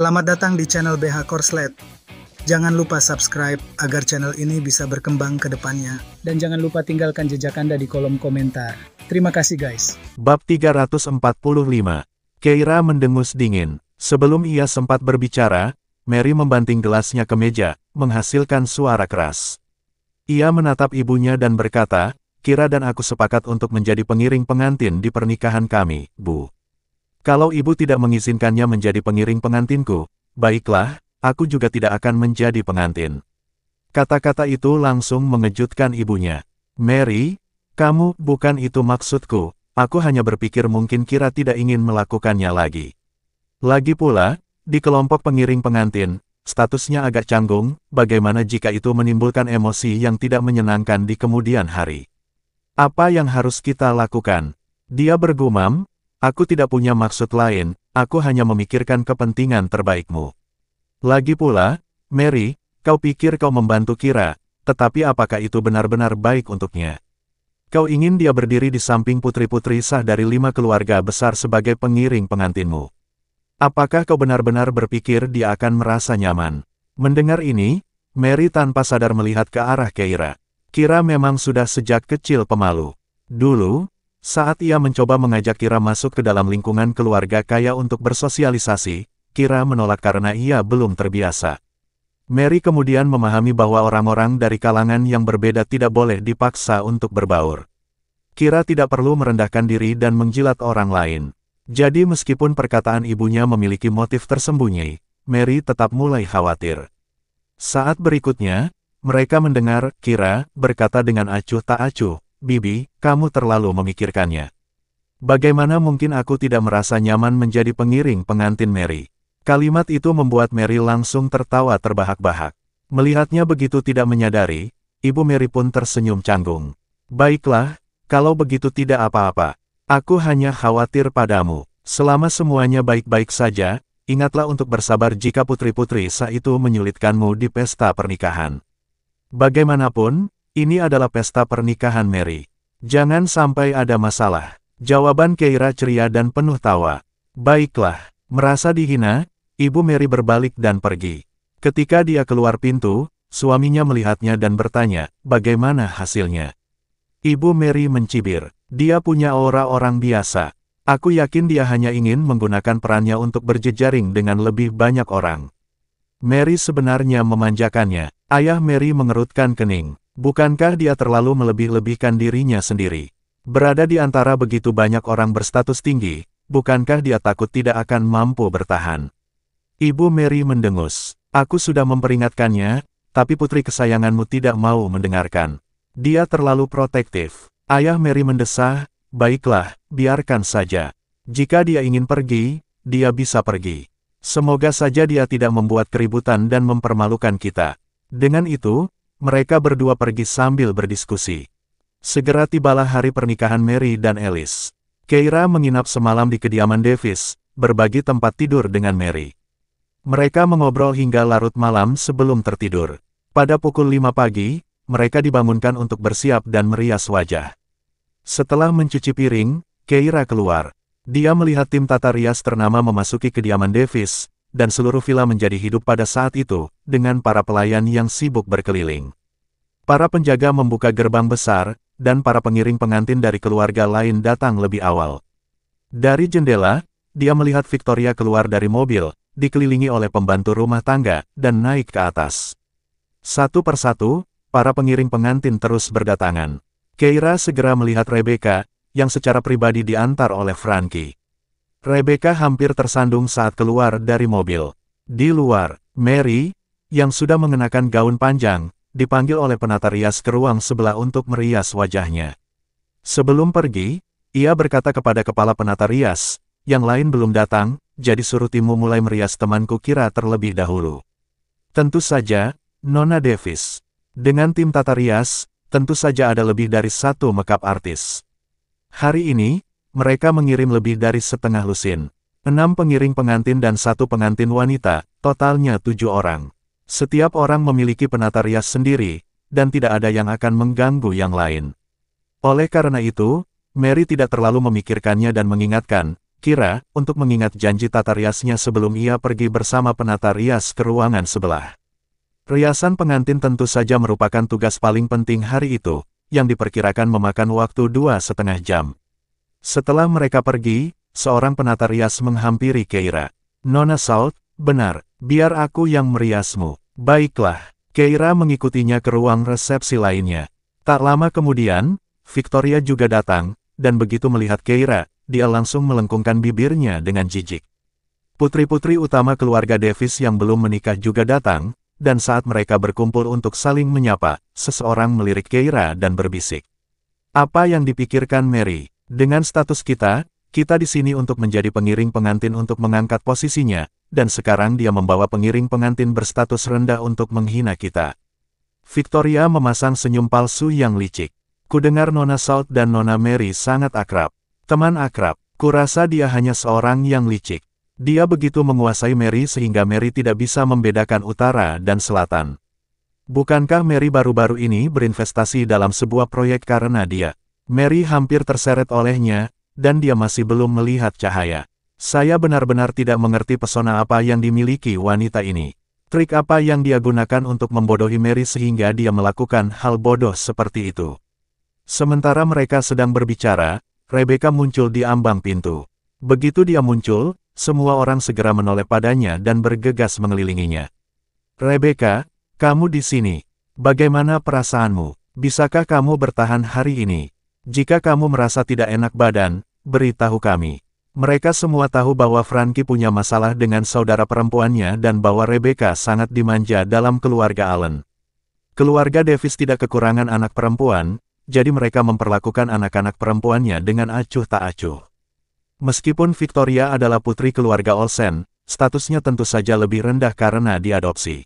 Selamat datang di channel BH Korslet. Jangan lupa subscribe agar channel ini bisa berkembang ke depannya. Dan jangan lupa tinggalkan jejak Anda di kolom komentar. Terima kasih guys. Bab 345. Keira mendengus dingin. Sebelum ia sempat berbicara, Mary membanting gelasnya ke meja, menghasilkan suara keras. Ia menatap ibunya dan berkata, "Kira dan aku sepakat untuk menjadi pengiring pengantin di pernikahan kami, Bu. Kalau ibu tidak mengizinkannya menjadi pengiring pengantinku, baiklah, aku juga tidak akan menjadi pengantin." Kata-kata itu langsung mengejutkan ibunya. "Mary, kamu, bukan itu maksudku, aku hanya berpikir mungkin Kira tidak ingin melakukannya lagi. Lagi pula, di kelompok pengiring pengantin, statusnya agak canggung, bagaimana jika itu menimbulkan emosi yang tidak menyenangkan di kemudian hari? Apa yang harus kita lakukan?" Dia bergumam, "Aku tidak punya maksud lain, aku hanya memikirkan kepentingan terbaikmu. Lagi pula, Mary, kau pikir kau membantu Kira, tetapi apakah itu benar-benar baik untuknya? Kau ingin dia berdiri di samping putri-putri sah dari 5 keluarga besar sebagai pengiring pengantinmu. Apakah kau benar-benar berpikir dia akan merasa nyaman?" Mendengar ini, Mary tanpa sadar melihat ke arah Keira. Kira memang sudah sejak kecil pemalu. Dulu, saat ia mencoba mengajak Kira masuk ke dalam lingkungan keluarga kaya untuk bersosialisasi, Kira menolak karena ia belum terbiasa. Mary kemudian memahami bahwa orang-orang dari kalangan yang berbeda tidak boleh dipaksa untuk berbaur. Kira tidak perlu merendahkan diri dan menjilat orang lain. Jadi meskipun perkataan ibunya memiliki motif tersembunyi, Mary tetap mulai khawatir. Saat berikutnya, mereka mendengar Kira berkata dengan acuh tak acuh, "Bibi, kamu terlalu memikirkannya. Bagaimana mungkin aku tidak merasa nyaman menjadi pengiring pengantin Mary?" Kalimat itu membuat Mary langsung tertawa terbahak-bahak. Melihatnya begitu tidak menyadari, Ibu Mary pun tersenyum canggung. "Baiklah, kalau begitu tidak apa-apa. Aku hanya khawatir padamu. Selama semuanya baik-baik saja, ingatlah untuk bersabar jika putri-putri sah itu menyulitkanmu di pesta pernikahan. Bagaimanapun, ini adalah pesta pernikahan Mary. Jangan sampai ada masalah." Jawaban Keira ceria dan penuh tawa. "Baiklah." Merasa dihina, Ibu Mary berbalik dan pergi. Ketika dia keluar pintu, suaminya melihatnya dan bertanya, "Bagaimana hasilnya?" Ibu Mary mencibir, "Dia punya aura orang biasa. Aku yakin dia hanya ingin menggunakan perannya untuk berjejaring dengan lebih banyak orang." Mary sebenarnya memanjakannya. Ayah Mary mengerutkan kening. Bukankah dia terlalu melebih-lebihkan dirinya sendiri? Berada di antara begitu banyak orang berstatus tinggi, bukankah dia takut tidak akan mampu bertahan? Ibu Mary mendengus. "Aku sudah memperingatkannya, tapi putri kesayanganmu tidak mau mendengarkan. Dia terlalu protektif." Ayah Mary mendesah, "Baiklah, biarkan saja. Jika dia ingin pergi, dia bisa pergi. Semoga saja dia tidak membuat keributan dan mempermalukan kita." Dengan itu, mereka berdua pergi sambil berdiskusi. Segera tibalah hari pernikahan Mary dan Alice. Keira menginap semalam di kediaman Davis, berbagi tempat tidur dengan Mary. Mereka mengobrol hingga larut malam sebelum tertidur. Pada pukul 5 pagi, mereka dibangunkan untuk bersiap dan merias wajah. Setelah mencuci piring, Keira keluar. Dia melihat tim tata rias ternama memasuki kediaman Davis, dan seluruh villa menjadi hidup pada saat itu, dengan para pelayan yang sibuk berkeliling. Para penjaga membuka gerbang besar, dan para pengiring pengantin dari keluarga lain datang lebih awal. Dari jendela, dia melihat Victoria keluar dari mobil, dikelilingi oleh pembantu rumah tangga, dan naik ke atas. Satu persatu, para pengiring pengantin terus berdatangan. Keira segera melihat Rebecca, yang secara pribadi diantar oleh Frankie. Rebecca hampir tersandung saat keluar dari mobil. Di luar, Mary, yang sudah mengenakan gaun panjang, dipanggil oleh penata rias ke ruang sebelah untuk merias wajahnya. Sebelum pergi, ia berkata kepada kepala penata rias, "Yang lain belum datang, jadi suruh timmu mulai merias temanku Kira terlebih dahulu." Tentu saja, Nona Davis. Dengan tim tata rias, tentu saja ada lebih dari 1 makeup artis. Hari ini, mereka mengirim lebih dari setengah lusin. 6 pengiring pengantin dan 1 pengantin wanita, totalnya 7 orang. Setiap orang memiliki penata rias sendiri, dan tidak ada yang akan mengganggu yang lain. Oleh karena itu, Mary tidak terlalu memikirkannya dan mengingatkan, Kira, untuk mengingat janji tata riasnya sebelum ia pergi bersama penata rias ke ruangan sebelah. Riasan pengantin tentu saja merupakan tugas paling penting hari itu, yang diperkirakan memakan waktu 2,5 jam. Setelah mereka pergi, seorang penata rias menghampiri Keira. Nona Salt, benar, biar aku yang meriasmu. Baiklah, Keira mengikutinya ke ruang resepsi lainnya. Tak lama kemudian, Victoria juga datang, dan begitu melihat Keira, dia langsung melengkungkan bibirnya dengan jijik. Putri-putri utama keluarga Davis yang belum menikah juga datang, dan saat mereka berkumpul untuk saling menyapa, seseorang melirik Keira dan berbisik. Apa yang dipikirkan Mary? Dengan status kita di sini untuk menjadi pengiring pengantin untuk mengangkat posisinya, dan sekarang dia membawa pengiring pengantin berstatus rendah untuk menghina kita. Victoria memasang senyum palsu yang licik. Kudengar Nona Salt dan Nona Mary sangat akrab. Teman akrab, kurasa dia hanya seorang yang licik. Dia begitu menguasai Mary sehingga Mary tidak bisa membedakan utara dan selatan. Bukankah Mary baru-baru ini berinvestasi dalam sebuah proyek karena dia? Mary hampir terseret olehnya, dan dia masih belum melihat cahaya. Saya benar-benar tidak mengerti pesona apa yang dimiliki wanita ini. Trik apa yang dia gunakan untuk membodohi Mary sehingga dia melakukan hal bodoh seperti itu. Sementara mereka sedang berbicara, Rebecca muncul di ambang pintu. Begitu dia muncul, semua orang segera menoleh padanya dan bergegas mengelilinginya. Rebecca, kamu di sini. Bagaimana perasaanmu? Bisakah kamu bertahan hari ini? Jika kamu merasa tidak enak badan, beritahu kami. Mereka semua tahu bahwa Frankie punya masalah dengan saudara perempuannya dan bahwa Rebecca sangat dimanja dalam keluarga Allen. Keluarga Davis tidak kekurangan anak perempuan, jadi mereka memperlakukan anak-anak perempuannya dengan acuh tak acuh. Meskipun Victoria adalah putri keluarga Olsen, statusnya tentu saja lebih rendah karena diadopsi.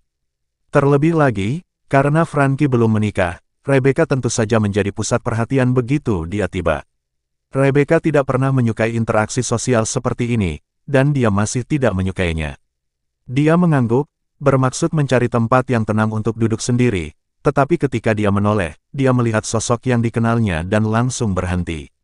Terlebih lagi, karena Frankie belum menikah, Rebecca tentu saja menjadi pusat perhatian begitu dia tiba. Rebecca tidak pernah menyukai interaksi sosial seperti ini, dan dia masih tidak menyukainya. Dia mengangguk, bermaksud mencari tempat yang tenang untuk duduk sendiri, tetapi ketika dia menoleh, dia melihat sosok yang dikenalnya dan langsung berhenti.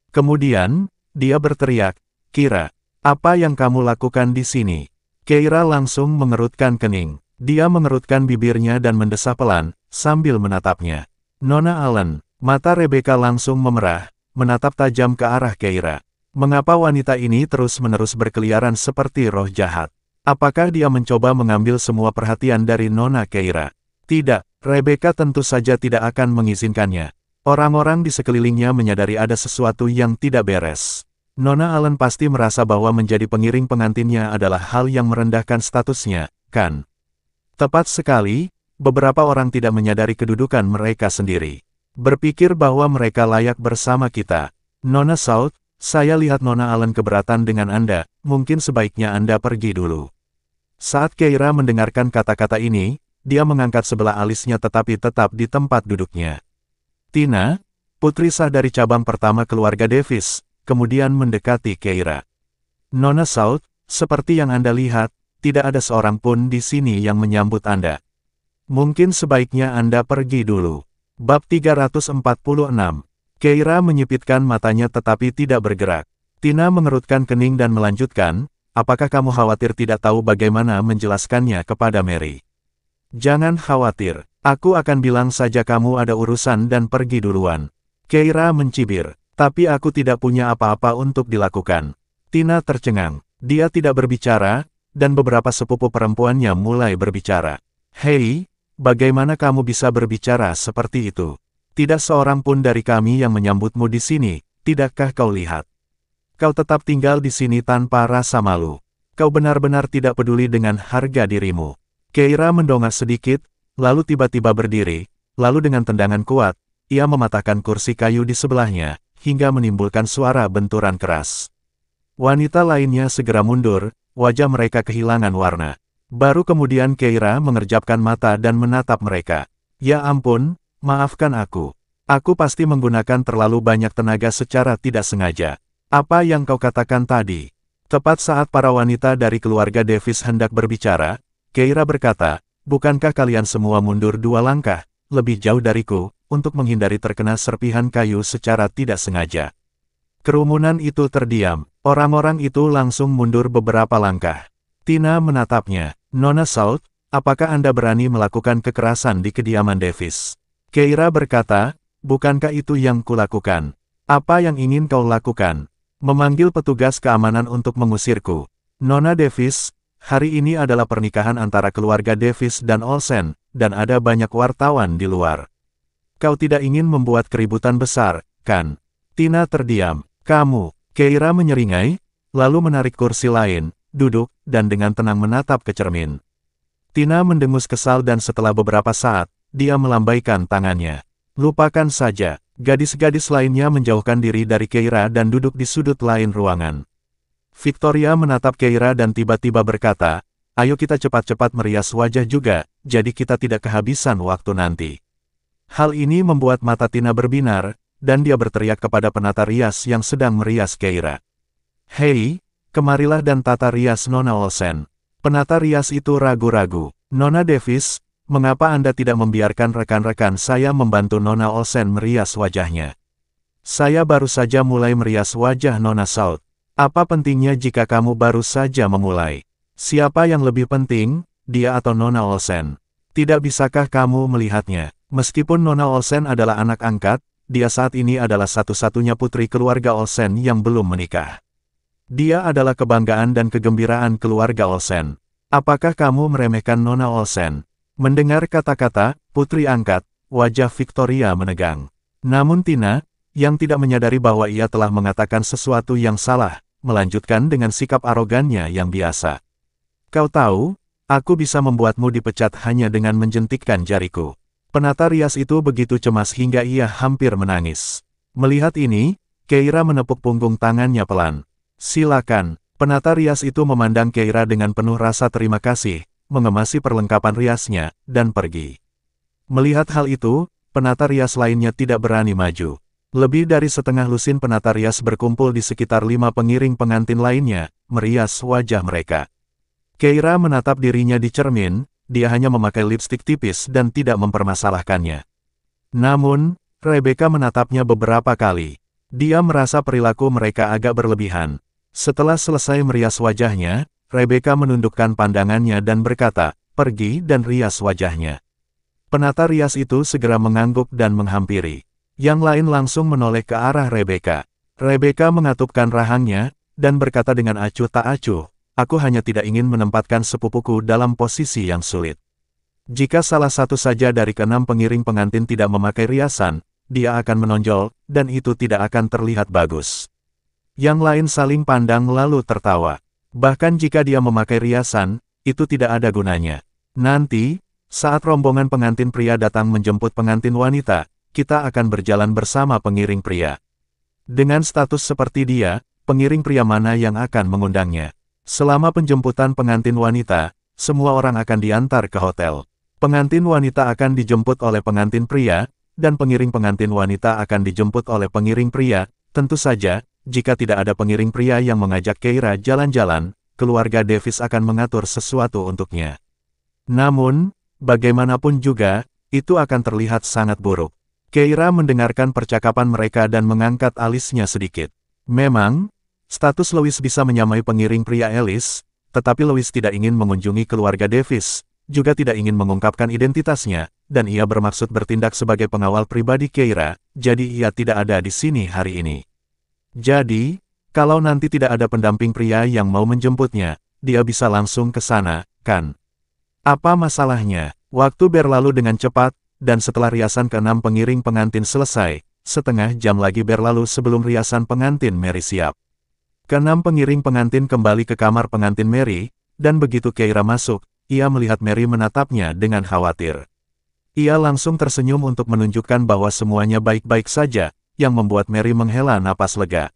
Kemudian, dia berteriak, "Kira, apa yang kamu lakukan di sini?" Keira langsung mengerutkan kening. Dia mengerutkan bibirnya dan mendesah pelan, sambil menatapnya. Nona Allen, mata Rebecca langsung memerah, menatap tajam ke arah Keira. Mengapa wanita ini terus-menerus berkeliaran seperti roh jahat? Apakah dia mencoba mengambil semua perhatian dari Nona Keira? Tidak, Rebecca tentu saja tidak akan mengizinkannya. Orang-orang di sekelilingnya menyadari ada sesuatu yang tidak beres. Nona Allen pasti merasa bahwa menjadi pengiring pengantinnya adalah hal yang merendahkan statusnya, kan? Tepat sekali, beberapa orang tidak menyadari kedudukan mereka sendiri. Berpikir bahwa mereka layak bersama kita. Nona Salt, saya lihat Nona Allen keberatan dengan Anda, mungkin sebaiknya Anda pergi dulu. Saat Keira mendengarkan kata-kata ini, dia mengangkat sebelah alisnya tetapi tetap di tempat duduknya. Tina, putri sah dari cabang pertama keluarga Davis, kemudian mendekati Keira. Nona Salt, seperti yang Anda lihat, tidak ada seorang pun di sini yang menyambut Anda. Mungkin sebaiknya Anda pergi dulu. Bab 346. Keira menyipitkan matanya tetapi tidak bergerak. Tina mengerutkan kening dan melanjutkan, apakah kamu khawatir tidak tahu bagaimana menjelaskannya kepada Mary? Jangan khawatir, aku akan bilang saja kamu ada urusan dan pergi duluan. Keira mencibir, tapi aku tidak punya apa-apa untuk dilakukan. Tina tercengang, dia tidak berbicara, dan beberapa sepupu perempuannya mulai berbicara. Hei, bagaimana kamu bisa berbicara seperti itu? Tidak seorang pun dari kami yang menyambutmu di sini, tidakkah kau lihat? Kau tetap tinggal di sini tanpa rasa malu. Kau benar-benar tidak peduli dengan harga dirimu. Keira mendongak sedikit, lalu tiba-tiba berdiri, lalu dengan tendangan kuat, ia mematahkan kursi kayu di sebelahnya, hingga menimbulkan suara benturan keras. Wanita lainnya segera mundur, wajah mereka kehilangan warna. Baru kemudian Keira mengerjapkan mata dan menatap mereka. Ya ampun, maafkan aku. Aku pasti menggunakan terlalu banyak tenaga secara tidak sengaja. Apa yang kau katakan tadi? Tepat saat para wanita dari keluarga Davis hendak berbicara, Keira berkata, bukankah kalian semua mundur 2 langkah, lebih jauh dariku, untuk menghindari terkena serpihan kayu secara tidak sengaja? Kerumunan itu terdiam. Orang-orang itu langsung mundur beberapa langkah. Tina menatapnya. Nona South, apakah Anda berani melakukan kekerasan di kediaman Davis? Keira berkata, bukankah itu yang kulakukan? Apa yang ingin kau lakukan? Memanggil petugas keamanan untuk mengusirku. Nona Davis, hari ini adalah pernikahan antara keluarga Davis dan Olsen, dan ada banyak wartawan di luar. Kau tidak ingin membuat keributan besar, kan? Tina terdiam. Kamu, Keira menyeringai, lalu menarik kursi lain, duduk, dan dengan tenang menatap ke cermin. Tina mendengus kesal dan setelah beberapa saat, dia melambaikan tangannya. Lupakan saja, gadis-gadis lainnya menjauhkan diri dari Keira dan duduk di sudut lain ruangan. Victoria menatap Keira dan tiba-tiba berkata, ayo kita cepat-cepat merias wajah juga, jadi kita tidak kehabisan waktu nanti. Hal ini membuat mata Tina berbinar, dan dia berteriak kepada penata rias yang sedang merias Keira. Hei, kemarilah dan tata rias Nona Olsen. Penata rias itu ragu-ragu. Nona Davis, mengapa Anda tidak membiarkan rekan-rekan saya membantu Nona Olsen merias wajahnya? Saya baru saja mulai merias wajah Nona South. Apa pentingnya jika kamu baru saja memulai? Siapa yang lebih penting, dia atau Nona Olsen? Tidak bisakah kamu melihatnya? Meskipun Nona Olsen adalah anak angkat, dia saat ini adalah satu-satunya putri keluarga Olsen yang belum menikah. Dia adalah kebanggaan dan kegembiraan keluarga Olsen. Apakah kamu meremehkan Nona Olsen? Mendengar kata-kata, putri angkat, wajah Victoria menegang. Namun Tina, yang tidak menyadari bahwa ia telah mengatakan sesuatu yang salah, melanjutkan dengan sikap arogannya yang biasa. Kau tahu, aku bisa membuatmu dipecat hanya dengan menjentikkan jariku. Penata rias itu begitu cemas hingga ia hampir menangis. Melihat ini, Keira menepuk punggung tangannya pelan. Silakan, penata rias itu memandang Keira dengan penuh rasa terima kasih, mengemasi perlengkapan riasnya, dan pergi. Melihat hal itu, penata rias lainnya tidak berani maju. Lebih dari setengah lusin penata rias berkumpul di sekitar 5 pengiring pengantin lainnya, merias wajah mereka. Keira menatap dirinya di cermin, dia hanya memakai lipstik tipis dan tidak mempermasalahkannya. Namun, Rebecca menatapnya beberapa kali. Dia merasa perilaku mereka agak berlebihan. Setelah selesai merias wajahnya, Rebecca menundukkan pandangannya dan berkata, pergi dan rias wajahnya. Penata rias itu segera mengangguk dan menghampiri. Yang lain langsung menoleh ke arah Rebecca. Rebecca mengatupkan rahangnya, dan berkata dengan acuh tak acuh, aku hanya tidak ingin menempatkan sepupuku dalam posisi yang sulit. Jika salah satu saja dari ke-6 pengiring pengantin tidak memakai riasan, dia akan menonjol, dan itu tidak akan terlihat bagus. Yang lain saling pandang lalu tertawa. Bahkan jika dia memakai riasan, itu tidak ada gunanya. Nanti, saat rombongan pengantin pria datang menjemput pengantin wanita, kita akan berjalan bersama pengiring pria. Dengan status seperti dia, pengiring pria mana yang akan mengundangnya? Selama penjemputan pengantin wanita, semua orang akan diantar ke hotel. Pengantin wanita akan dijemput oleh pengantin pria, dan pengiring pengantin wanita akan dijemput oleh pengiring pria. Tentu saja, jika tidak ada pengiring pria yang mengajak Keira jalan-jalan, keluarga Davis akan mengatur sesuatu untuknya. Namun, bagaimanapun juga, itu akan terlihat sangat buruk. Keira mendengarkan percakapan mereka dan mengangkat alisnya sedikit. Memang, status Louis bisa menyamai pengiring pria Alice, tetapi Louis tidak ingin mengunjungi keluarga Davis, juga tidak ingin mengungkapkan identitasnya, dan ia bermaksud bertindak sebagai pengawal pribadi Keira, jadi ia tidak ada di sini hari ini. Jadi, kalau nanti tidak ada pendamping pria yang mau menjemputnya, dia bisa langsung ke sana, kan? Apa masalahnya? Waktu berlalu dengan cepat, dan setelah riasan ke-6 pengiring pengantin selesai, setengah jam lagi berlalu sebelum riasan pengantin Mary siap. Ke-6 pengiring pengantin kembali ke kamar pengantin Mary, dan begitu Keira masuk, ia melihat Mary menatapnya dengan khawatir. Ia langsung tersenyum untuk menunjukkan bahwa semuanya baik-baik saja, yang membuat Mary menghela napas lega.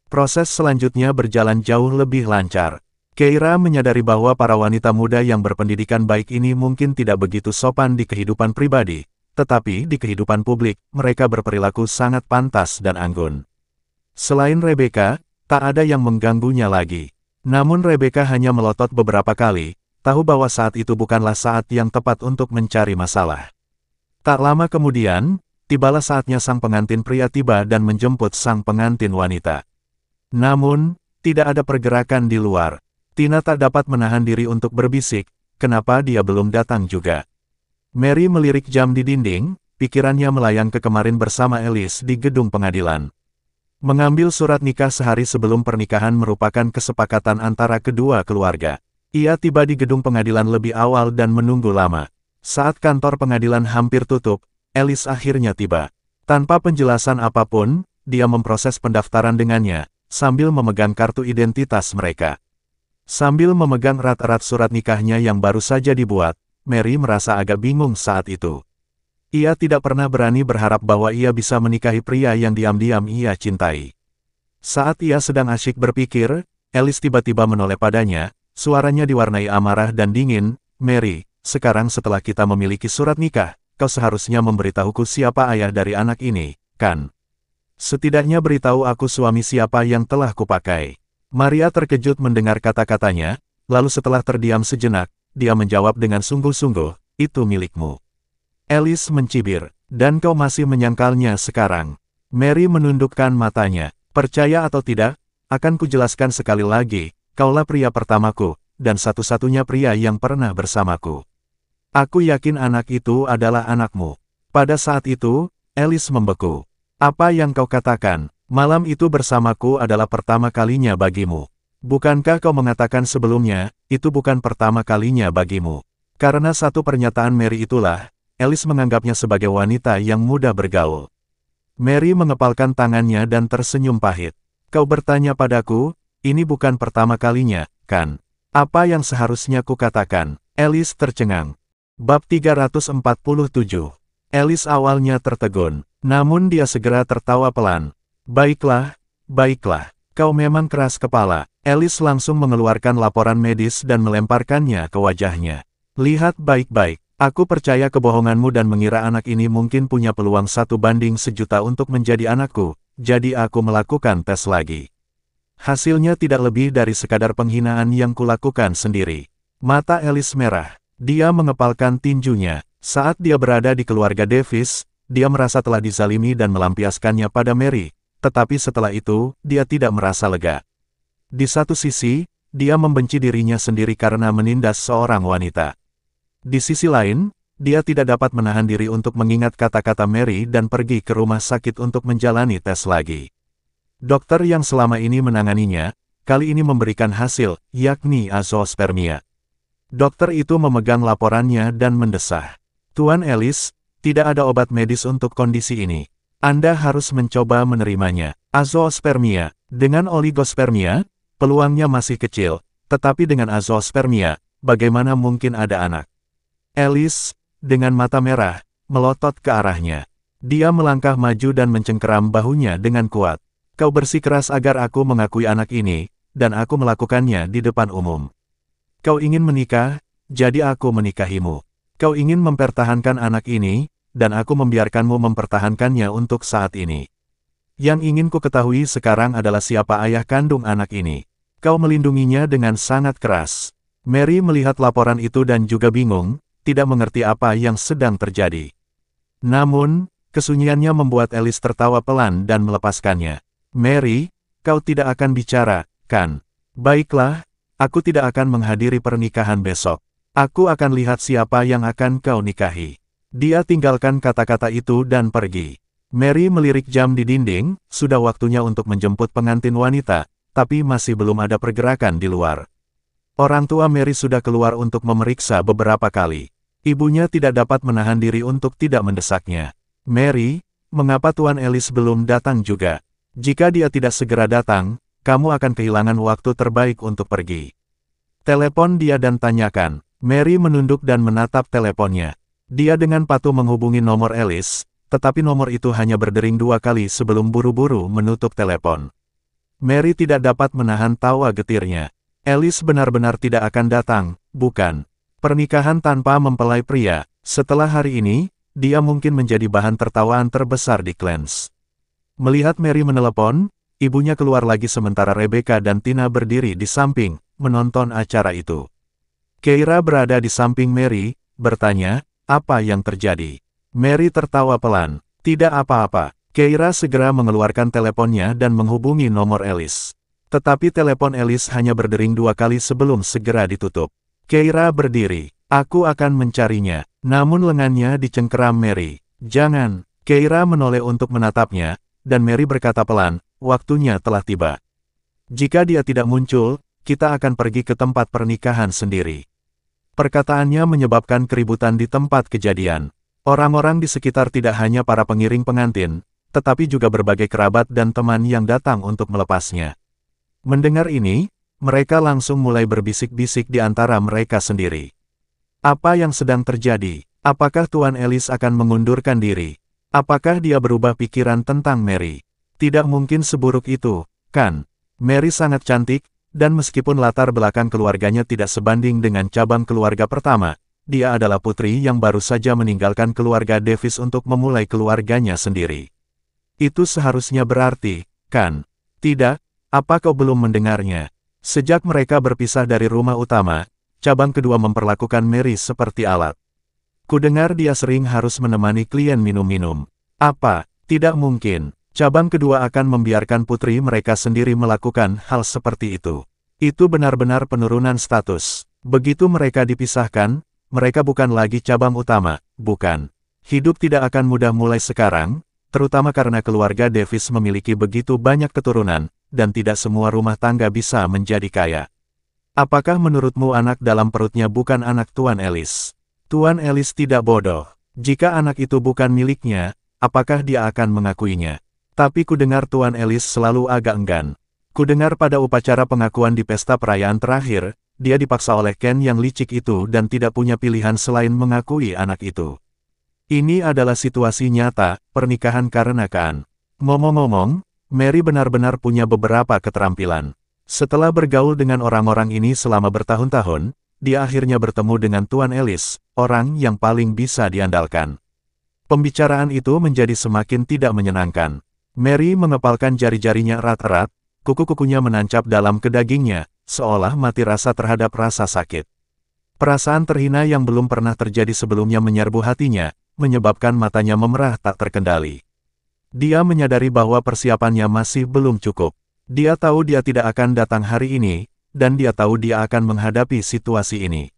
Proses selanjutnya berjalan jauh lebih lancar. Keira menyadari bahwa para wanita muda yang berpendidikan baik ini mungkin tidak begitu sopan di kehidupan pribadi, tetapi di kehidupan publik, mereka berperilaku sangat pantas dan anggun. Selain Rebecca, tak ada yang mengganggunya lagi. Namun Rebecca hanya melotot beberapa kali, tahu bahwa saat itu bukanlah saat yang tepat untuk mencari masalah. Tak lama kemudian, tibalah saatnya sang pengantin pria tiba dan menjemput sang pengantin wanita. Namun, Tidak ada pergerakan di luar. Tina tak dapat menahan diri untuk berbisik, kenapa dia belum datang juga. Mary melirik jam di dinding, pikirannya melayang ke kemarin bersama Alice di gedung pengadilan. Mengambil surat nikah sehari sebelum pernikahan merupakan kesepakatan antara kedua keluarga. Ia tiba di gedung pengadilan lebih awal dan menunggu lama. Saat kantor pengadilan hampir tutup, Alice akhirnya tiba. Tanpa penjelasan apapun, dia memproses pendaftaran dengannya, sambil memegang kartu identitas mereka. Sambil memegang erat-erat surat nikahnya yang baru saja dibuat, Mary merasa agak bingung saat itu. Ia tidak pernah berani berharap bahwa ia bisa menikahi pria yang diam-diam ia cintai. Saat ia sedang asyik berpikir, Alice tiba-tiba menoleh padanya, suaranya diwarnai amarah dan dingin, "Mary, sekarang setelah kita memiliki surat nikah, kau seharusnya memberitahuku siapa ayah dari anak ini, kan? Setidaknya beritahu aku suami siapa yang telah kupakai." Maria terkejut mendengar kata-katanya, lalu setelah terdiam sejenak, dia menjawab dengan sungguh-sungguh, "Itu milikmu." Alice mencibir, "Dan kau masih menyangkalnya sekarang?" Mary menundukkan matanya. "Percaya atau tidak, akan kujelaskan sekali lagi, kaulah pria pertamaku, dan satu-satunya pria yang pernah bersamaku. Aku yakin anak itu adalah anakmu." Pada saat itu, Alice membeku. "Apa yang kau katakan, malam itu bersamaku adalah pertama kalinya bagimu. Bukankah kau mengatakan sebelumnya, itu bukan pertama kalinya bagimu?" Karena satu pernyataan Mary itulah, Alice menganggapnya sebagai wanita yang mudah bergaul. Mary mengepalkan tangannya dan tersenyum pahit. "Kau bertanya padaku, ini bukan pertama kalinya, kan? Apa yang seharusnya kukatakan?" Alice tercengang. Bab 347. Alice awalnya tertegun, namun dia segera tertawa pelan. "Baiklah, baiklah, kau memang keras kepala." Alice langsung mengeluarkan laporan medis dan melemparkannya ke wajahnya. "Lihat baik-baik. Aku percaya kebohonganmu dan mengira anak ini mungkin punya peluang 1:1.000.000 untuk menjadi anakku, jadi aku melakukan tes lagi. Hasilnya tidak lebih dari sekadar penghinaan yang kulakukan sendiri." Mata Alice merah. Dia mengepalkan tinjunya. Saat dia berada di keluarga Davis, dia merasa telah dizalimi dan melampiaskannya pada Mary, tetapi setelah itu, dia tidak merasa lega. Di satu sisi, dia membenci dirinya sendiri karena menindas seorang wanita. Di sisi lain, dia tidak dapat menahan diri untuk mengingat kata-kata Mary dan pergi ke rumah sakit untuk menjalani tes lagi. Dokter yang selama ini menanganinya, kali ini memberikan hasil, yakni azoospermia. Dokter itu memegang laporannya dan mendesah. "Tuan Alice, tidak ada obat medis untuk kondisi ini. Anda harus mencoba menerimanya. Azoospermia, dengan oligospermia, peluangnya masih kecil, tetapi dengan azoospermia, bagaimana mungkin ada anak?" Alice, dengan mata merah, melotot ke arahnya. Dia melangkah maju dan mencengkeram bahunya dengan kuat. "Kau bersikeras agar aku mengakui anak ini, dan aku melakukannya di depan umum. Kau ingin menikah, jadi aku menikahimu. Kau ingin mempertahankan anak ini, dan aku membiarkanmu mempertahankannya untuk saat ini. Yang ingin ku ketahui sekarang adalah siapa ayah kandung anak ini." Kau melindunginya dengan sangat keras. Mary melihat laporan itu dan juga bingung, tidak mengerti apa yang sedang terjadi. Namun, kesunyiannya membuat Alice tertawa pelan dan melepaskannya. "Mary, kau tidak akan bicara, kan? Baiklah, aku tidak akan menghadiri pernikahan besok. Aku akan lihat siapa yang akan kau nikahi." Dia tinggalkan kata-kata itu dan pergi. Mary melirik jam di dinding, sudah waktunya untuk menjemput pengantin wanita, tapi masih belum ada pergerakan di luar. Orang tua Mary sudah keluar untuk memeriksa beberapa kali. Ibunya tidak dapat menahan diri untuk tidak mendesaknya. "Mary, mengapa Tuan Alice belum datang juga? Jika dia tidak segera datang, kamu akan kehilangan waktu terbaik untuk pergi. Telepon dia dan tanyakan." Mary menunduk dan menatap teleponnya. Dia dengan patuh menghubungi nomor Alice, tetapi nomor itu hanya berdering 2 kali sebelum buru-buru menutup telepon. Mary tidak dapat menahan tawa getirnya. Alice benar-benar tidak akan datang, bukan? Pernikahan tanpa mempelai pria. Setelah hari ini, dia mungkin menjadi bahan tertawaan terbesar di Clarence. Melihat Mary menelepon, ibunya keluar lagi sementara Rebecca dan Tina berdiri di samping, menonton acara itu. Keira berada di samping Mary, bertanya, "Apa yang terjadi?" Mary tertawa pelan. "Tidak apa-apa." Keira segera mengeluarkan teleponnya dan menghubungi nomor Alice. Tetapi telepon Alice hanya berdering 2 kali sebelum segera ditutup. Keira berdiri. Aku akan mencarinya. Namun lengannya dicengkeram Mary. Jangan. Keira menoleh untuk menatapnya, dan Mary berkata pelan, waktunya telah tiba. Jika dia tidak muncul, kita akan pergi ke tempat pernikahan sendiri. Perkataannya menyebabkan keributan di tempat kejadian. Orang-orang di sekitar tidak hanya para pengiring pengantin, tetapi juga berbagai kerabat dan teman yang datang untuk melepasnya. Mendengar ini, mereka langsung mulai berbisik-bisik di antara mereka sendiri. Apa yang sedang terjadi? Apakah Tuan Alice akan mengundurkan diri? Apakah dia berubah pikiran tentang Mary? Tidak mungkin seburuk itu, kan? Mary sangat cantik, dan meskipun latar belakang keluarganya tidak sebanding dengan cabang keluarga pertama, dia adalah putri yang baru saja meninggalkan keluarga Davis untuk memulai keluarganya sendiri. Itu seharusnya berarti, kan? Tidak, apa kau belum mendengarnya? Sejak mereka berpisah dari rumah utama, cabang kedua memperlakukan Mary seperti alat. Kudengar dia sering harus menemani klien minum-minum. Apa? Tidak mungkin. Cabang kedua akan membiarkan putri mereka sendiri melakukan hal seperti itu. Itu benar-benar penurunan status. Begitu mereka dipisahkan, mereka bukan lagi cabang utama, bukan. Hidup tidak akan mudah mulai sekarang, terutama karena keluarga Davis memiliki begitu banyak keturunan, dan tidak semua rumah tangga bisa menjadi kaya. Apakah menurutmu anak dalam perutnya bukan anak Tuan Alice? Tuan Alice tidak bodoh. Jika anak itu bukan miliknya, apakah dia akan mengakuinya? Tapi kudengar Tuan Alice selalu agak enggan. Kudengar pada upacara pengakuan di pesta perayaan terakhir, dia dipaksa oleh Ken yang licik itu dan tidak punya pilihan selain mengakui anak itu. Ini adalah situasi nyata, pernikahan karena Ken. Ngomong-ngomong, Mary benar-benar punya beberapa keterampilan. Setelah bergaul dengan orang-orang ini selama bertahun-tahun, dia akhirnya bertemu dengan Tuan Alice, orang yang paling bisa diandalkan. Pembicaraan itu menjadi semakin tidak menyenangkan. Mary mengepalkan jari-jarinya erat-erat, kuku-kukunya menancap dalam kedagingnya, seolah mati rasa terhadap rasa sakit. Perasaan terhina yang belum pernah terjadi sebelumnya menyerbu hatinya, menyebabkan matanya memerah tak terkendali. Dia menyadari bahwa persiapannya masih belum cukup. Dia tahu dia tidak akan datang hari ini, dan dia tahu dia akan menghadapi situasi ini.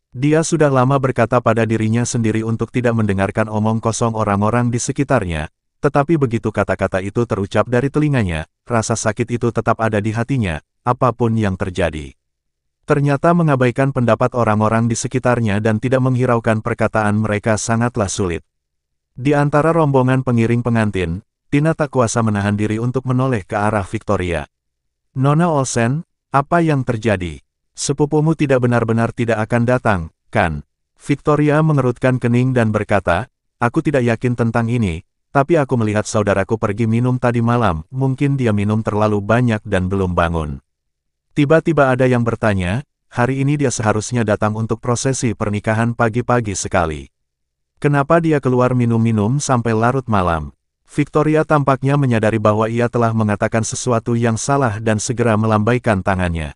Dia sudah lama berkata pada dirinya sendiri untuk tidak mendengarkan omong kosong orang-orang di sekitarnya, tetapi begitu kata-kata itu terucap dari telinganya, rasa sakit itu tetap ada di hatinya, apapun yang terjadi. Ternyata mengabaikan pendapat orang-orang di sekitarnya dan tidak menghiraukan perkataan mereka sangatlah sulit. Di antara rombongan pengiring pengantin, Tina tak kuasa menahan diri untuk menoleh ke arah Victoria. Nona Olsen, apa yang terjadi? Sepupumu tidak benar-benar tidak akan datang, kan? Victoria mengerutkan kening dan berkata, aku tidak yakin tentang ini, tapi aku melihat saudaraku pergi minum tadi malam, mungkin dia minum terlalu banyak dan belum bangun. Tiba-tiba ada yang bertanya, hari ini dia seharusnya datang untuk prosesi pernikahan pagi-pagi sekali. Kenapa dia keluar minum-minum sampai larut malam? Victoria tampaknya menyadari bahwa ia telah mengatakan sesuatu yang salah dan segera melambaikan tangannya.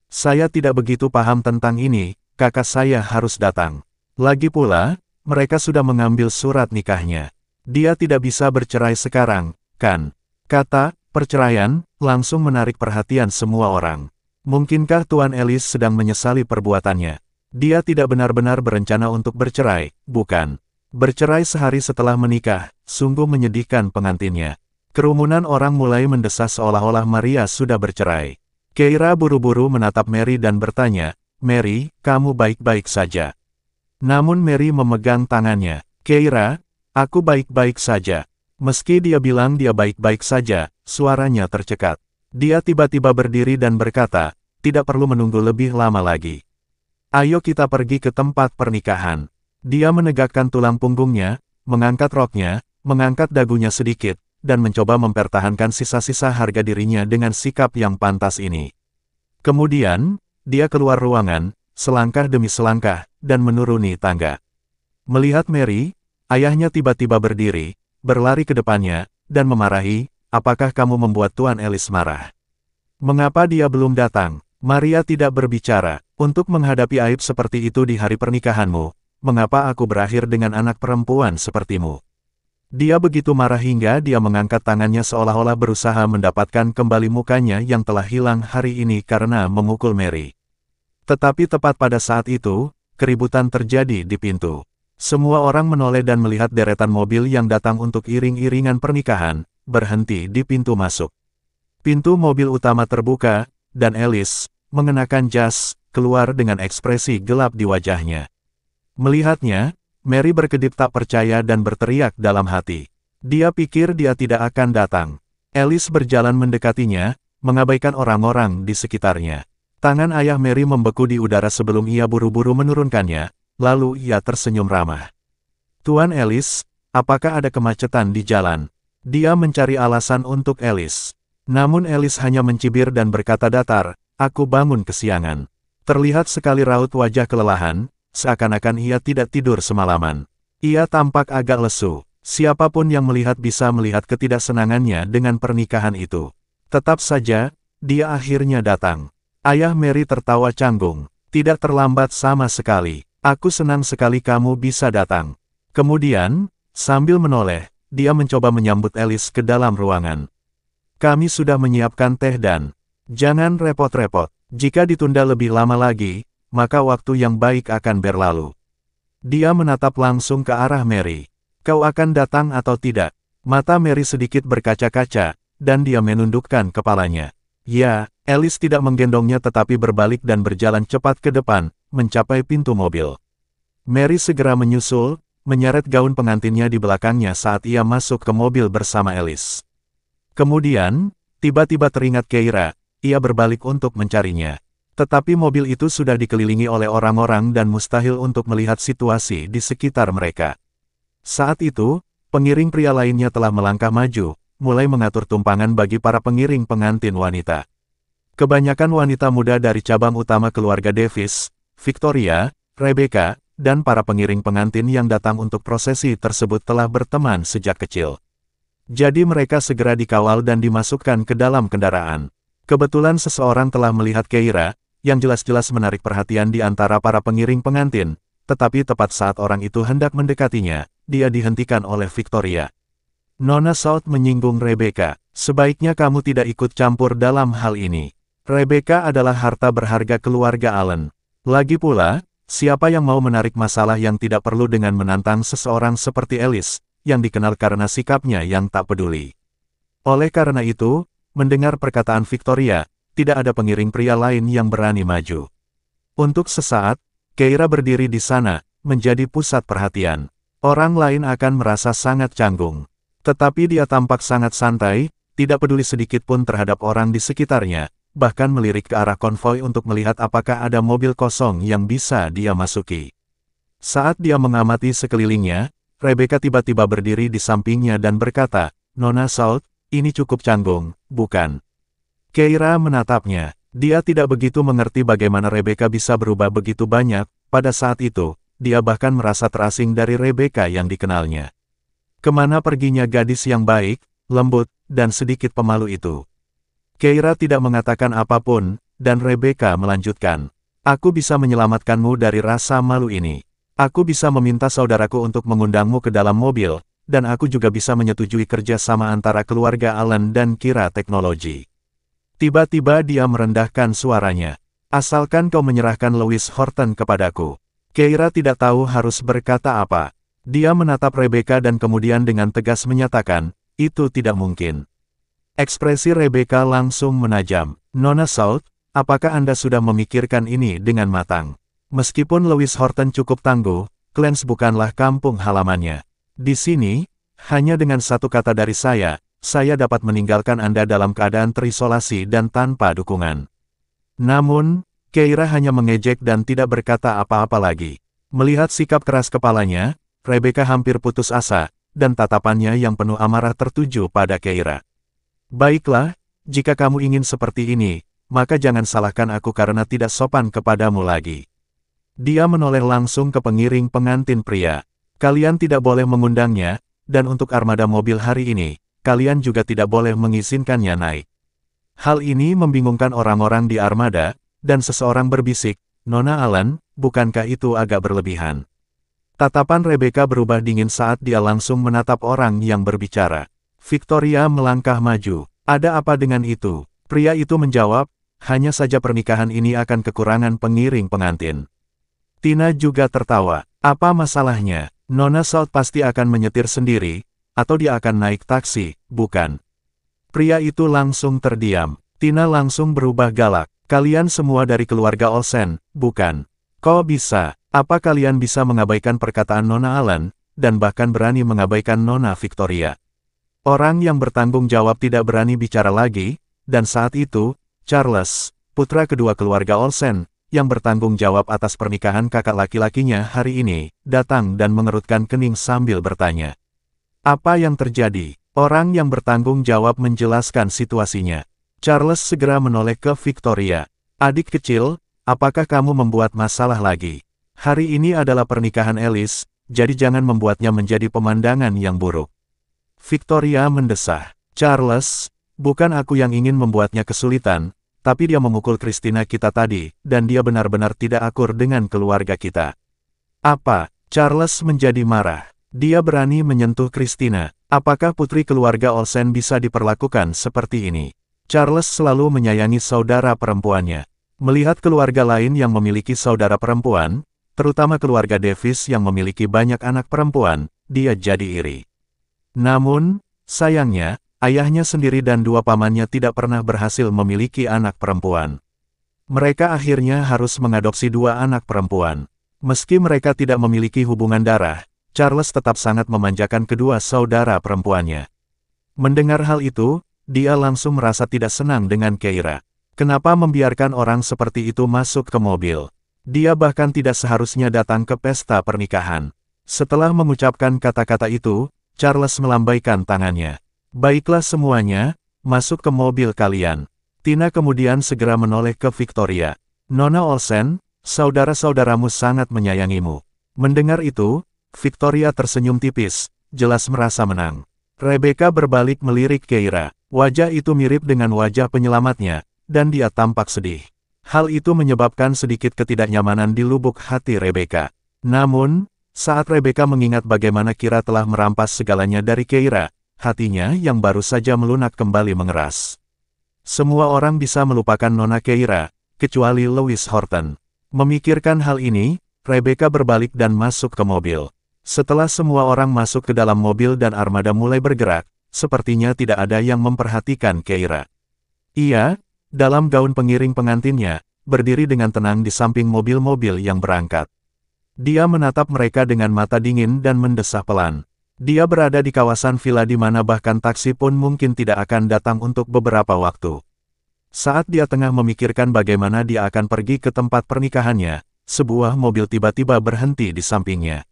Saya tidak begitu paham tentang ini, kakak saya harus datang. Lagi pula, mereka sudah mengambil surat nikahnya. Dia tidak bisa bercerai sekarang, kan? Kata perceraian langsung menarik perhatian semua orang. Mungkinkah Tuan Alice sedang menyesali perbuatannya? Dia tidak benar-benar berencana untuk bercerai, bukan? Bercerai sehari setelah menikah, sungguh menyedihkan pengantinnya. Kerumunan orang mulai mendesah seolah-olah Maria sudah bercerai. Keira buru-buru menatap Mary dan bertanya, Mary, kamu baik-baik saja? Namun Mary memegang tangannya. Keira, aku baik-baik saja. Meski dia bilang dia baik-baik saja, suaranya tercekat. Dia tiba-tiba berdiri dan berkata, tidak perlu menunggu lebih lama lagi. Ayo kita pergi ke tempat pernikahan. Dia menegakkan tulang punggungnya, mengangkat roknya, mengangkat dagunya sedikit, dan mencoba mempertahankan sisa-sisa harga dirinya dengan sikap yang pantas ini. Kemudian, dia keluar ruangan, selangkah demi selangkah, dan menuruni tangga. Melihat Mary, ayahnya tiba-tiba berdiri, berlari ke depannya, dan memarahi, apakah kamu membuat Tuan Alice marah? Mengapa dia belum datang? Maria tidak berbicara. Untuk menghadapi aib seperti itu di hari pernikahanmu, mengapa aku berakhir dengan anak perempuan sepertimu? Dia begitu marah hingga dia mengangkat tangannya seolah-olah berusaha mendapatkan kembali mukanya yang telah hilang hari ini karena memukul Mary. Tetapi tepat pada saat itu, keributan terjadi di pintu. Semua orang menoleh dan melihat deretan mobil yang datang untuk iring-iringan pernikahan, berhenti di pintu masuk. Pintu mobil utama terbuka, dan Alice, mengenakan jas, keluar dengan ekspresi gelap di wajahnya. Melihatnya, Mary berkedip tak percaya dan berteriak dalam hati. Dia pikir dia tidak akan datang. Alice berjalan mendekatinya, mengabaikan orang-orang di sekitarnya. Tangan ayah Mary membeku di udara sebelum ia buru-buru menurunkannya, lalu ia tersenyum ramah. "Tuan Alice, apakah ada kemacetan di jalan?" Dia mencari alasan untuk Alice. Namun Alice hanya mencibir dan berkata datar, "Aku bangun kesiangan." Terlihat sekali raut wajah kelelahan, seakan-akan ia tidak tidur semalaman. Ia tampak agak lesu. Siapapun yang melihat bisa melihat ketidaksenangannya dengan pernikahan itu. Tetap saja, dia akhirnya datang. Ayah Mary tertawa canggung. "Tidak terlambat sama sekali. Aku senang sekali kamu bisa datang." Kemudian, sambil menoleh, dia mencoba menyambut Alice ke dalam ruangan. "Kami sudah menyiapkan teh dan..." "Jangan repot-repot. Jika ditunda lebih lama lagi, maka waktu yang baik akan berlalu." Dia menatap langsung ke arah Mary. "Kau akan datang atau tidak?" Mata Mary sedikit berkaca-kaca, dan dia menundukkan kepalanya. "Ya." Alice tidak menggendongnya tetapi berbalik dan berjalan cepat ke depan, mencapai pintu mobil. Mary segera menyusul, menyeret gaun pengantinnya di belakangnya saat ia masuk ke mobil bersama Alice. Kemudian, tiba-tiba teringat Keira, ia berbalik untuk mencarinya. Tetapi mobil itu sudah dikelilingi oleh orang-orang dan mustahil untuk melihat situasi di sekitar mereka. Saat itu, pengiring pria lainnya telah melangkah maju, mulai mengatur tumpangan bagi para pengiring pengantin wanita. Kebanyakan wanita muda dari cabang utama keluarga Davis, Victoria, Rebecca, dan para pengiring pengantin yang datang untuk prosesi tersebut telah berteman sejak kecil. Jadi mereka segera dikawal dan dimasukkan ke dalam kendaraan. Kebetulan seseorang telah melihat Keira, yang jelas-jelas menarik perhatian di antara para pengiring pengantin, tetapi tepat saat orang itu hendak mendekatinya, dia dihentikan oleh Victoria. "Nona South menyinggung Rebecca, sebaiknya kamu tidak ikut campur dalam hal ini. Rebecca adalah harta berharga keluarga Allen. Lagi pula, siapa yang mau menarik masalah yang tidak perlu dengan menantang seseorang seperti Alice, yang dikenal karena sikapnya yang tak peduli." Oleh karena itu, mendengar perkataan Victoria, tidak ada pengiring pria lain yang berani maju. Untuk sesaat, Keira berdiri di sana, menjadi pusat perhatian. Orang lain akan merasa sangat canggung. Tetapi dia tampak sangat santai, tidak peduli sedikit pun terhadap orang di sekitarnya, bahkan melirik ke arah konvoi untuk melihat apakah ada mobil kosong yang bisa dia masuki. Saat dia mengamati sekelilingnya, Rebecca tiba-tiba berdiri di sampingnya dan berkata, "Nona South, ini cukup canggung, bukan?" Keira menatapnya. Dia tidak begitu mengerti bagaimana Rebecca bisa berubah begitu banyak. Pada saat itu, dia bahkan merasa terasing dari Rebecca yang dikenalnya. Kemana perginya gadis yang baik, lembut, dan sedikit pemalu itu? Keira tidak mengatakan apapun, dan Rebecca melanjutkan. "Aku bisa menyelamatkanmu dari rasa malu ini. Aku bisa meminta saudaraku untuk mengundangmu ke dalam mobil, dan aku juga bisa menyetujui kerja sama antara keluarga Allen dan Kira Teknologi." Tiba-tiba dia merendahkan suaranya. "Asalkan kau menyerahkan Lewis Horton kepadaku." Keira tidak tahu harus berkata apa. Dia menatap Rebecca dan kemudian dengan tegas menyatakan, "Itu tidak mungkin." Ekspresi Rebecca langsung menajam. "Nona South, apakah Anda sudah memikirkan ini dengan matang? Meskipun Lewis Horton cukup tangguh, Clarence bukanlah kampung halamannya. Di sini, hanya dengan satu kata dari saya dapat meninggalkan Anda dalam keadaan terisolasi dan tanpa dukungan." Namun, Keira hanya mengejek dan tidak berkata apa-apa lagi. Melihat sikap keras kepalanya, Rebecca hampir putus asa, dan tatapannya yang penuh amarah tertuju pada Keira. "Baiklah, jika kamu ingin seperti ini, maka jangan salahkan aku karena tidak sopan kepadamu lagi." Dia menoleh langsung ke pengiring pengantin pria. "Kalian tidak boleh mengundangnya, dan untuk armada mobil hari ini, kalian juga tidak boleh mengizinkannya naik." Hal ini membingungkan orang-orang di armada, dan seseorang berbisik, "Nona Allen, bukankah itu agak berlebihan?" Tatapan Rebecca berubah dingin saat dia langsung menatap orang yang berbicara. Victoria melangkah maju. Ada apa dengan itu? Pria itu menjawab, hanya saja pernikahan ini akan kekurangan pengiring pengantin. Tina juga tertawa. Apa masalahnya? Nona South pasti akan menyetir sendiri, atau dia akan naik taksi, bukan? Pria itu langsung terdiam. Tina langsung berubah galak. Kalian semua dari keluarga Olsen, bukan? Kok bisa? Apa kalian bisa mengabaikan perkataan Nona Allen, dan bahkan berani mengabaikan Nona Victoria? Orang yang bertanggung jawab tidak berani bicara lagi, dan saat itu, Charles, putra kedua keluarga Olsen, yang bertanggung jawab atas pernikahan kakak laki-lakinya hari ini, datang dan mengerutkan kening sambil bertanya. Apa yang terjadi? Orang yang bertanggung jawab menjelaskan situasinya. Charles segera menoleh ke Victoria. Adik kecil, apakah kamu membuat masalah lagi? Hari ini adalah pernikahan Alice, jadi jangan membuatnya menjadi pemandangan yang buruk. Victoria mendesah. Charles, bukan aku yang ingin membuatnya kesulitan, tapi dia memukul Christina kita tadi, dan dia benar-benar tidak akur dengan keluarga kita. Apa? Charles menjadi marah. Dia berani menyentuh Christina. Apakah putri keluarga Olsen bisa diperlakukan seperti ini? Charles selalu menyayangi saudara perempuannya. Melihat keluarga lain yang memiliki saudara perempuan, terutama keluarga Davis yang memiliki banyak anak perempuan, dia jadi iri. Namun, sayangnya, ayahnya sendiri dan dua pamannya tidak pernah berhasil memiliki anak perempuan. Mereka akhirnya harus mengadopsi dua anak perempuan. Meski mereka tidak memiliki hubungan darah, Charles tetap sangat memanjakan kedua saudara perempuannya. Mendengar hal itu, dia langsung merasa tidak senang dengan Keira. Kenapa membiarkan orang seperti itu masuk ke mobil? Dia bahkan tidak seharusnya datang ke pesta pernikahan. Setelah mengucapkan kata-kata itu, Charles melambaikan tangannya. Baiklah semuanya, masuk ke mobil kalian. Tina kemudian segera menoleh ke Victoria. Nona Olsen, saudara-saudaramu sangat menyayangimu. Mendengar itu, Victoria tersenyum tipis, jelas merasa menang. Rebecca berbalik melirik Keira. Wajah itu mirip dengan wajah penyelamatnya, dan dia tampak sedih. Hal itu menyebabkan sedikit ketidaknyamanan di lubuk hati Rebecca. Namun, saat Rebecca mengingat bagaimana Kira telah merampas segalanya dari Keira, hatinya yang baru saja melunak kembali mengeras. Semua orang bisa melupakan Nona Keira, kecuali Louis Horton. Memikirkan hal ini, Rebecca berbalik dan masuk ke mobil. Setelah semua orang masuk ke dalam mobil dan armada mulai bergerak, sepertinya tidak ada yang memperhatikan Keira. Ia, dalam gaun pengiring pengantinnya, berdiri dengan tenang di samping mobil-mobil yang berangkat. Dia menatap mereka dengan mata dingin dan mendesah pelan. Dia berada di kawasan villa di mana bahkan taksi pun mungkin tidak akan datang untuk beberapa waktu. Saat dia tengah memikirkan bagaimana dia akan pergi ke tempat pernikahannya, sebuah mobil tiba-tiba berhenti di sampingnya.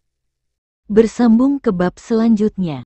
Bersambung ke bab selanjutnya.